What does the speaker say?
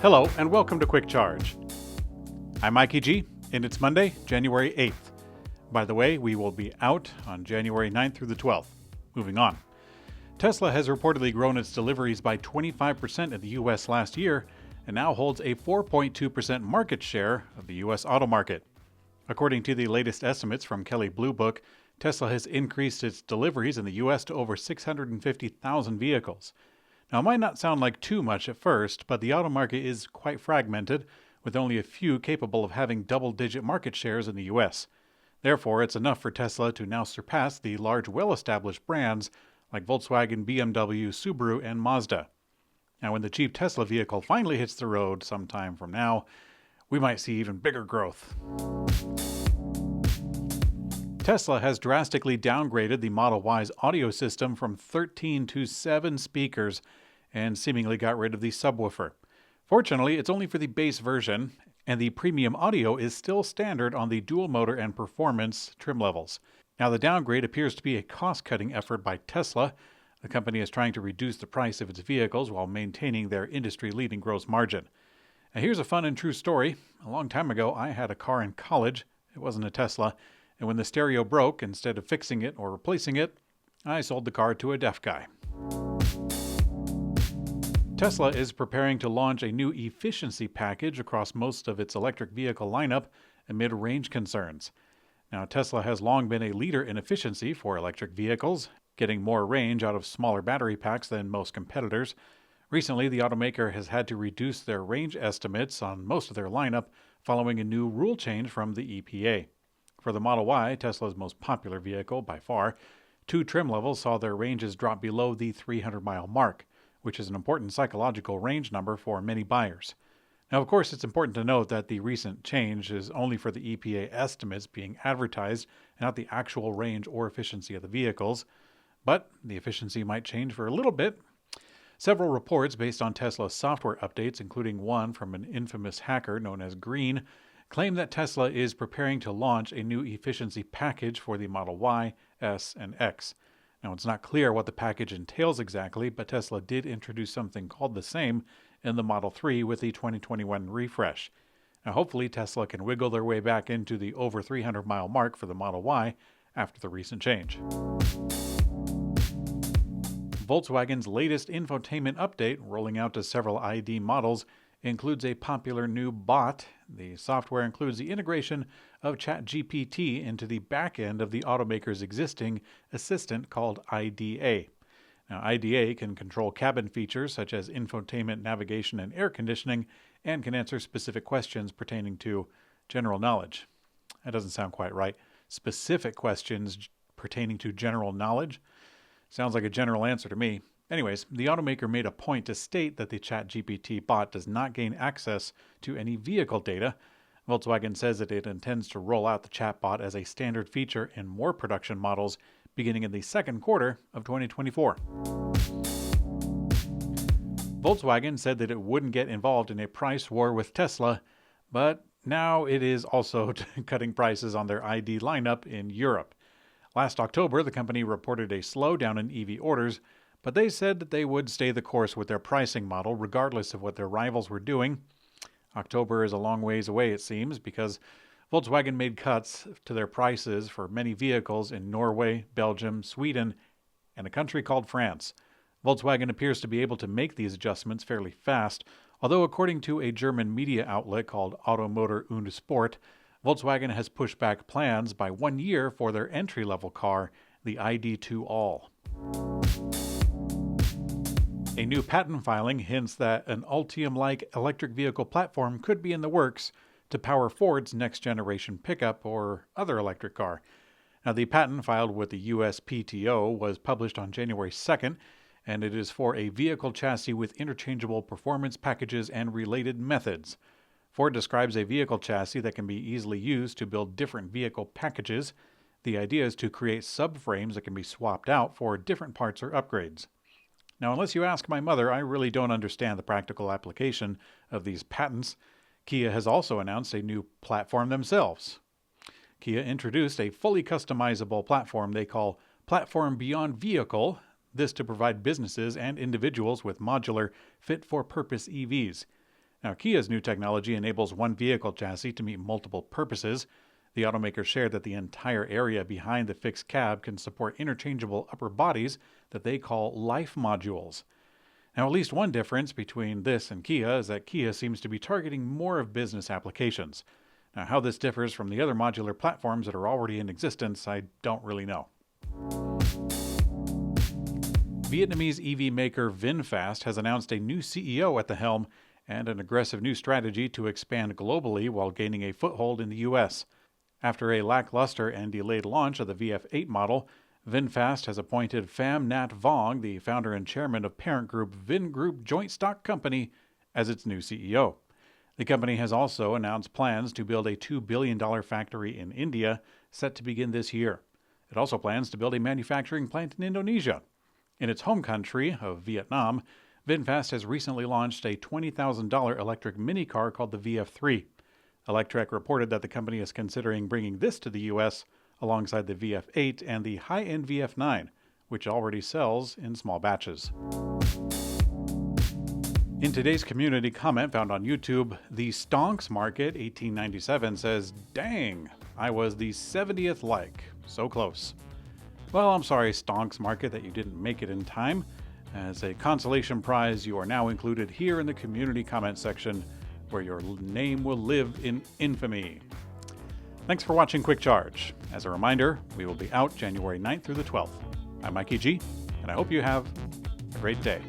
Hello and welcome to Quick Charge. I'm Mikey G, and it's Monday, January 8th. By the way, we will be out on January 9th through the 12th. Moving on. Tesla has reportedly grown its deliveries by 25% in the U.S. last year and now holds a 4.2% market share of the U.S. auto market. According to the latest estimates from Kelley Blue Book, Tesla has increased its deliveries in the U.S. to over 650,000 vehicles. Now, it might not sound like too much at first, but the auto market is quite fragmented, with only a few capable of having double-digit market shares in the U.S. Therefore, it's enough for Tesla to now surpass the large, well-established brands like Volkswagen, BMW, Subaru, and Mazda. Now, when the cheap Tesla vehicle finally hits the road sometime from now, we might see even bigger growth. Tesla has drastically downgraded the Model Y's audio system from 13 to 7 speakers and seemingly got rid of the subwoofer. Fortunately, it's only for the base version, and the premium audio is still standard on the dual motor and performance trim levels. Now, the downgrade appears to be a cost-cutting effort by Tesla. The company is trying to reduce the price of its vehicles while maintaining their industry-leading gross margin. Now, here's a fun and true story. A long time ago, I had a car in college. It wasn't a Tesla. And when the stereo broke, instead of fixing it or replacing it, I sold the car to a deaf guy. Tesla is preparing to launch a new efficiency package across most of its electric vehicle lineup amid range concerns. Now, Tesla has long been a leader in efficiency for electric vehicles, getting more range out of smaller battery packs than most competitors. Recently, the automaker has had to reduce their range estimates on most of their lineup following a new rule change from the EPA. For the Model Y, Tesla's most popular vehicle by far, 2 trim levels saw their ranges drop below the 300-mile mark, which is an important psychological range number for many buyers. Now, of course, it's important to note that the recent change is only for the EPA estimates being advertised and not the actual range or efficiency of the vehicles, but the efficiency might change for a little bit. Several reports based on Tesla's software updates, including one from an infamous hacker known as Green, claim that Tesla is preparing to launch a new efficiency package for the Model Y, S, and X. Now, it's not clear what the package entails exactly, but Tesla did introduce something called the same in the Model 3 with the 2021 refresh. Now, hopefully, Tesla can wiggle their way back into the over 300-mile mark for the Model Y after the recent change. Volkswagen's latest infotainment update, rolling out to several ID models, includes a popular new bot. The software includes the integration of ChatGPT into the back end of the automaker's existing assistant called IDA. Now, IDA can control cabin features such as infotainment, navigation, and air conditioning, and can answer specific questions pertaining to general knowledge. That doesn't sound quite right. Specific questions pertaining to general knowledge? Sounds like a general answer to me. Anyways, the automaker made a point to state that the ChatGPT bot does not gain access to any vehicle data. Volkswagen says that it intends to roll out the chatbot as a standard feature in more production models beginning in the second quarter of 2024. Volkswagen said that it wouldn't get involved in a price war with Tesla, but now it is also cutting prices on their ID lineup in Europe. Last October, the company reported a slowdown in EV orders, but they said that they would stay the course with their pricing model regardless of what their rivals were doing. October is a long ways away, it seems, because Volkswagen made cuts to their prices for many vehicles in Norway, Belgium, Sweden, and a country called France. Volkswagen appears to be able to make these adjustments fairly fast, although according to a German media outlet called Automotor und Sport, Volkswagen has pushed back plans by 1 year for their entry-level car, the ID2 All. A new patent filing hints that an Ultium-like electric vehicle platform could be in the works to power Ford's next-generation pickup or other electric car. Now, the patent filed with the USPTO was published on January 2nd, and it is for a vehicle chassis with interchangeable performance packages and related methods. Ford describes a vehicle chassis that can be easily used to build different vehicle packages. The idea is to create subframes that can be swapped out for different parts or upgrades. Now, unless you ask my mother, I really don't understand the practical application of these patents. Kia has also announced a new platform themselves. Kia introduced a fully customizable platform they call Platform Beyond Vehicle, this to provide businesses and individuals with modular, fit-for-purpose EVs. Now, Kia's new technology enables one vehicle chassis to meet multiple purposes. The automaker shared that the entire area behind the fixed cab can support interchangeable upper bodies that they call life modules. Now, at least one difference between this and Kia is that Kia seems to be targeting more of business applications. Now, how this differs from the other modular platforms that are already in existence, I don't really know. Vietnamese EV maker VinFast has announced a new CEO at the helm and an aggressive new strategy to expand globally while gaining a foothold in the U.S. After a lackluster and delayed launch of the VF8 model, VinFast has appointed Pham Nhat Vong, the founder and chairman of parent group Vingroup Joint Stock Company, as its new CEO. The company has also announced plans to build a $2 billion factory in India, set to begin this year. It also plans to build a manufacturing plant in Indonesia. In its home country of Vietnam, VinFast has recently launched a $20,000 electric minicar called the VF3. Electrek reported that the company is considering bringing this to the U.S. alongside the VF8 and the high-end VF9, which already sells in small batches. In today's community comment found on YouTube, the Stonks Market 1897 says, "Dang, I was the 70th like. So close." Well, I'm sorry, Stonks Market, that you didn't make it in time. As a consolation prize, you are now included here in the community comment section, where your name will live in infamy. Thanks for watching Quick Charge. As a reminder, we will be out January 9th through the 12th. I'm Mikey G, and I hope you have a great day.